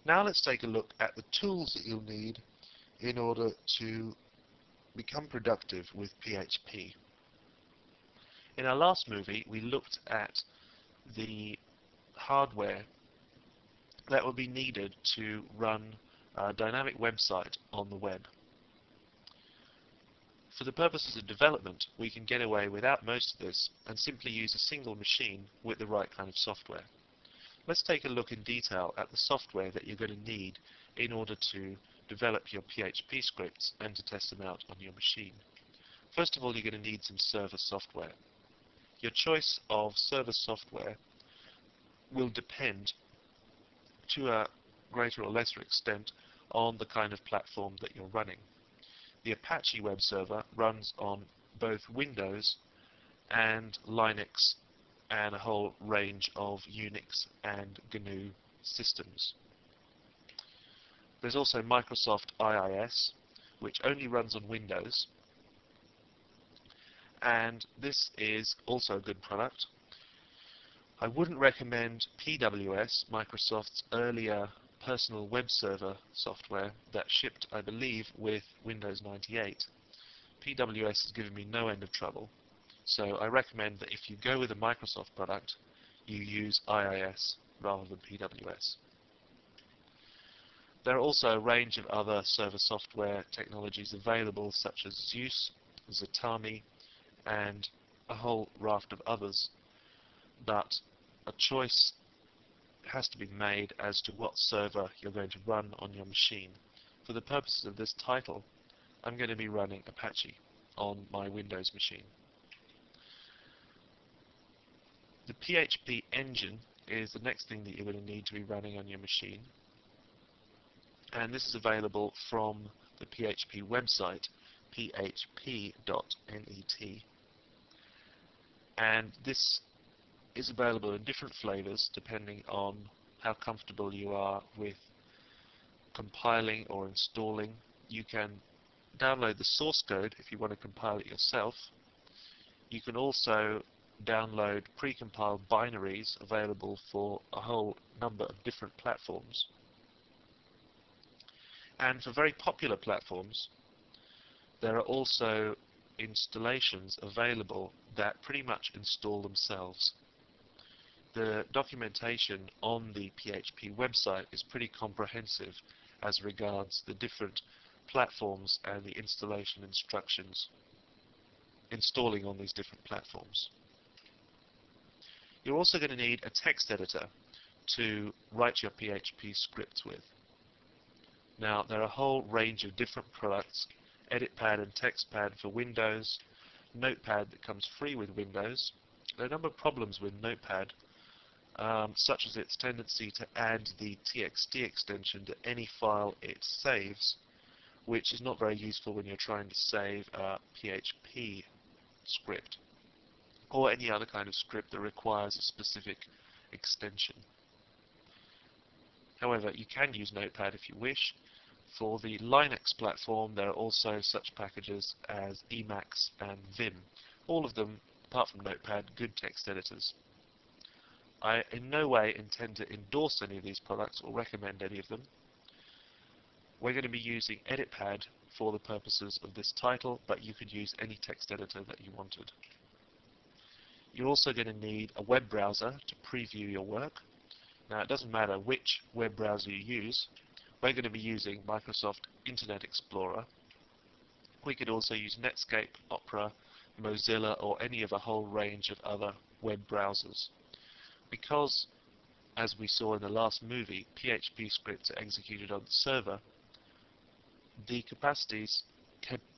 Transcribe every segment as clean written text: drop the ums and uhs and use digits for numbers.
Now let's take a look at the tools that you'll need in order to become productive with PHP. In our last movie, we looked at the hardware that will be needed to run a dynamic website on the web. For the purposes of development, we can get away without most of this and simply use a single machine with the right kind of software. Let's take a look in detail at the software that you're going to need in order to develop your PHP scripts and to test them out on your machine. First of all, you're going to need some server software. Your choice of server software will depend to a greater or lesser extent on the kind of platform that you're running. The Apache web server runs on both Windows and Linux and a whole range of Unix and GNU systems. There's also Microsoft IIS, which only runs on Windows, and this is also a good product. I wouldn't recommend PWS, Microsoft's earlier personal web server software that shipped, I believe, with Windows 98. PWS has given me no end of trouble, so I recommend that if you go with a Microsoft product, you use IIS rather than PWS. There are also a range of other server software technologies available, such as Zeus, Zatami, and a whole raft of others, but a choice has to be made as to what server you're going to run on your machine. For the purposes of this title, I'm going to be running Apache on my Windows machine. The PHP engine is the next thing that you're going to need to be running on your machine, and this is available from the PHP website, php.net, and this is available in different flavors depending on how comfortable you are with compiling or installing. You can download the source code if you want to compile it yourself. You can also download pre-compiled binaries available for a whole number of different platforms. And for very popular platforms, there are also installations available that pretty much install themselves. The documentation on the PHP website is pretty comprehensive as regards the different platforms and the installation instructions installing on these different platforms. You're also going to need a text editor to write your PHP scripts with. Now, there are a whole range of different products: EditPad and TextPad for Windows, Notepad that comes free with Windows. There are a number of problems with Notepad, such as its tendency to add the TXT extension to any file it saves, which is not very useful when you're trying to save a PHP script or any other kind of script that requires a specific extension. However, you can use Notepad if you wish. For the Linux platform, there are also such packages as Emacs and Vim. All of them, apart from Notepad, good text editors. I in no way intend to endorse any of these products or recommend any of them. We're going to be using EditPad for the purposes of this title, but you could use any text editor that you wanted. You're also going to need a web browser to preview your work. Now, it doesn't matter which web browser you use. We're going to be using Microsoft Internet Explorer. We could also use Netscape, Opera, Mozilla, or any of a whole range of other web browsers. Because, as we saw in the last movie, PHP scripts are executed on the server, the capacities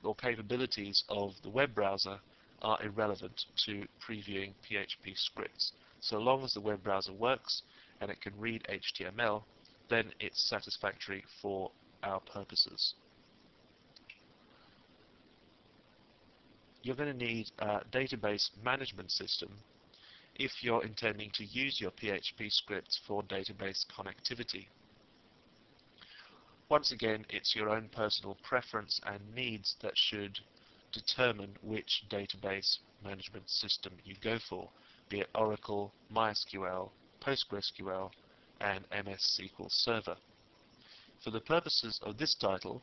or capabilities of the web browser are irrelevant to previewing PHP scripts. So long as the web browser works and it can read HTML, then it's satisfactory for our purposes. You're going to need a database management system if you're intending to use your PHP scripts for database connectivity. Once again, it's your own personal preference and needs that should determine which database management system you go for, be it Oracle, MySQL, PostgreSQL, and MS SQL Server. For the purposes of this title,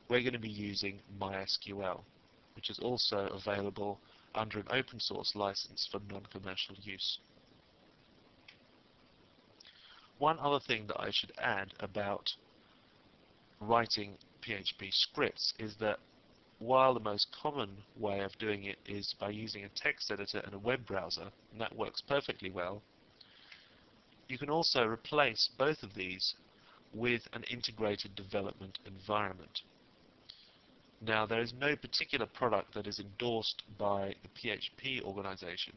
we're going to be using MySQL, which is also available under an open source license for non-commercial use. One other thing that I should add about writing PHP scripts is that while the most common way of doing it is by using a text editor and a web browser, and that works perfectly well, you can also replace both of these with an integrated development environment. Now, there is no particular product that is endorsed by the PHP organization,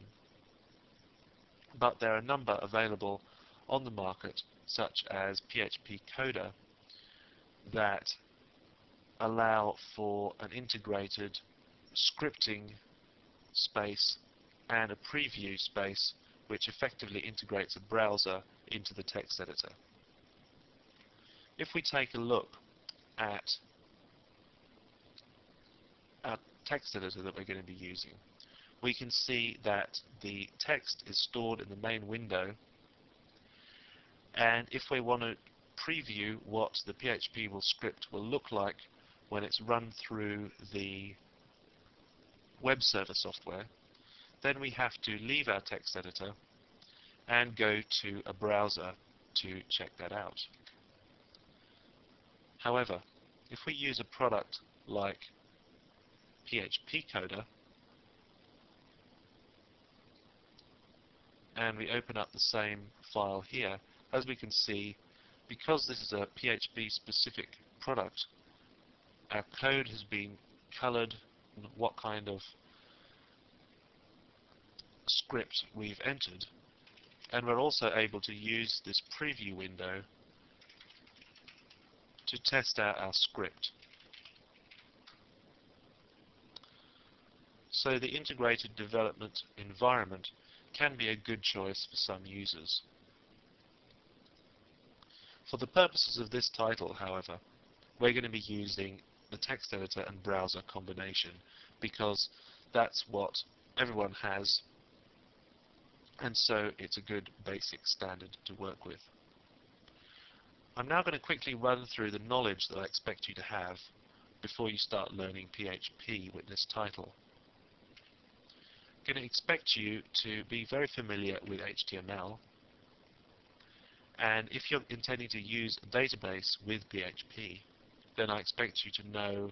but there are a number available on the market, such as PHP Coda, that allow for an integrated scripting space and a preview space which effectively integrates a browser into the text editor. If we take a look at our text editor that we're going to be using, we can see that the text is stored in the main window, and if we want to preview what the PHP script will look like when it's run through the web server software, then we have to leave our text editor and go to a browser to check that out. However, if we use a product like PHP Coda and we open up the same file here, as we can see, because this is a PHP specific product, our code has been colored, what kind of script we've entered, and we're also able to use this preview window to test out our script. So the integrated development environment can be a good choice for some users. For the purposes of this title, however, we're going to be using the text editor and browser combination because that's what everyone has, and so it's a good basic standard to work with. I'm now going to quickly run through the knowledge that I expect you to have before you start learning PHP with this title. I'm going to expect you to be very familiar with HTML, and if you're intending to use a database with PHP, then I expect you to know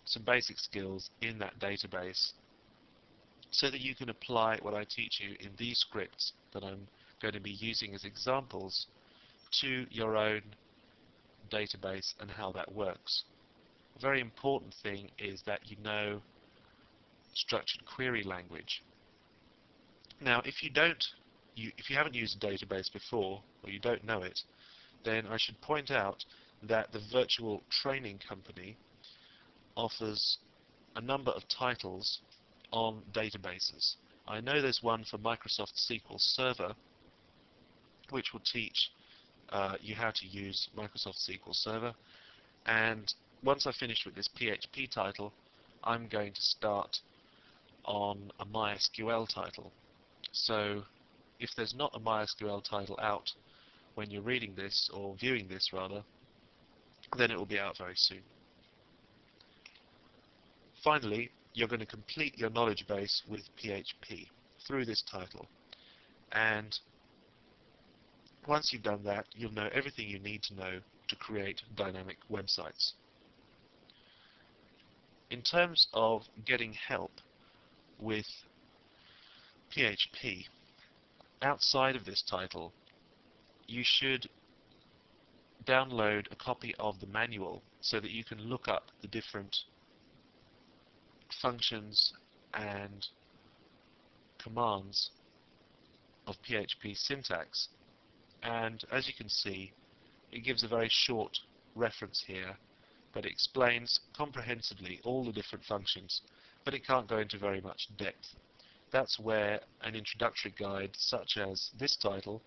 some basic skills in that database so that you can apply what I teach you in these scripts that I'm going to be using as examples to your own database and how that works. A very important thing is that you know structured query language. Now, if you haven't used a database before, or you don't know it, then I should point out that the Virtual Training Company offers a number of titles on databases. I know there's one for Microsoft SQL Server, which will teach you how to use Microsoft SQL Server, and once I finish with this PHP title, I'm going to start on a MySQL title. So if there's not a MySQL title out when you're reading this, or viewing this rather, then it will be out very soon. Finally, you're going to complete your knowledge base with PHP through this title, and once you've done that, you'll know everything you need to know to create dynamic websites. In terms of getting help with PHP outside of this title, you should download a copy of the manual so that you can look up the different functions and commands of PHP syntax. And as you can see, it gives a very short reference here, but it explains comprehensively all the different functions, but it can't go into very much depth. That's where an introductory guide such as this title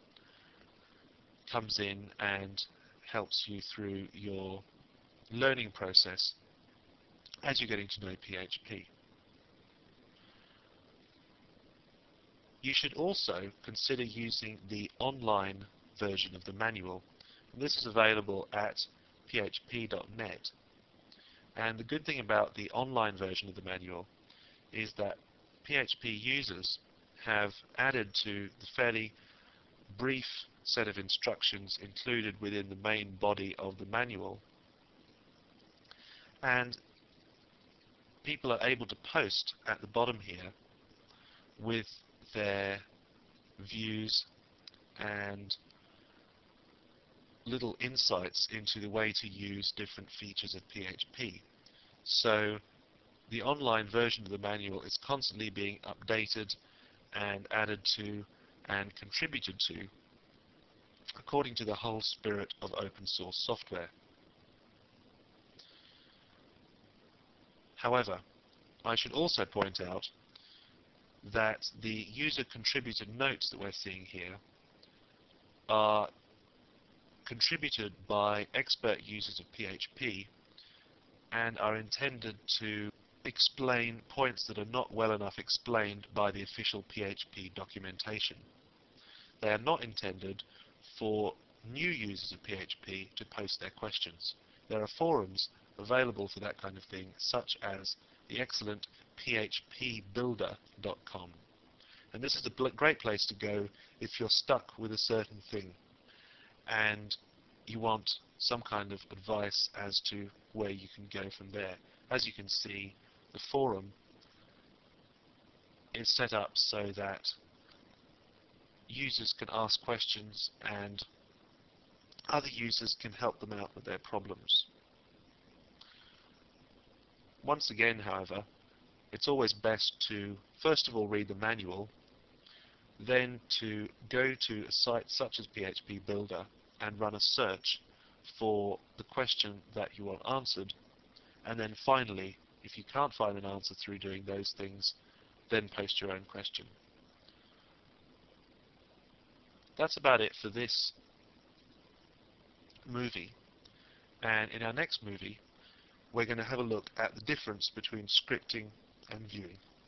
comes in and helps you through your learning process as you're getting to know PHP. You should also consider using the online version of the manual, This is available at php.net. And the good thing about the online version of the manual is that PHP users have added to the fairly brief set of instructions included within the main body of the manual, and people are able to post at the bottom here with their views and little insights into the way to use different features of PHP. So the online version of the manual is constantly being updated and added to and contributed to according to the whole spirit of open source software. However, I should also point out that the user-contributed notes that we're seeing here are contributed by expert users of PHP and are intended to explain points that are not well enough explained by the official PHP documentation. They are not intended for new users of PHP to post their questions. There are forums available for that kind of thing, such as the excellent phpbuilder.com. And this is a great place to go if you're stuck with a certain thing and you want some kind of advice as to where you can go from there. As you can see, the forum is set up so that users can ask questions and other users can help them out with their problems. Once again, however, it's always best to first of all read the manual, then to go to a site such as PHP Builder and run a search for the question that you want answered, and then finally, if you can't find an answer through doing those things, then post your own question. That's about it for this movie, and in our next movie we're going to have a look at the difference between scripting and viewing.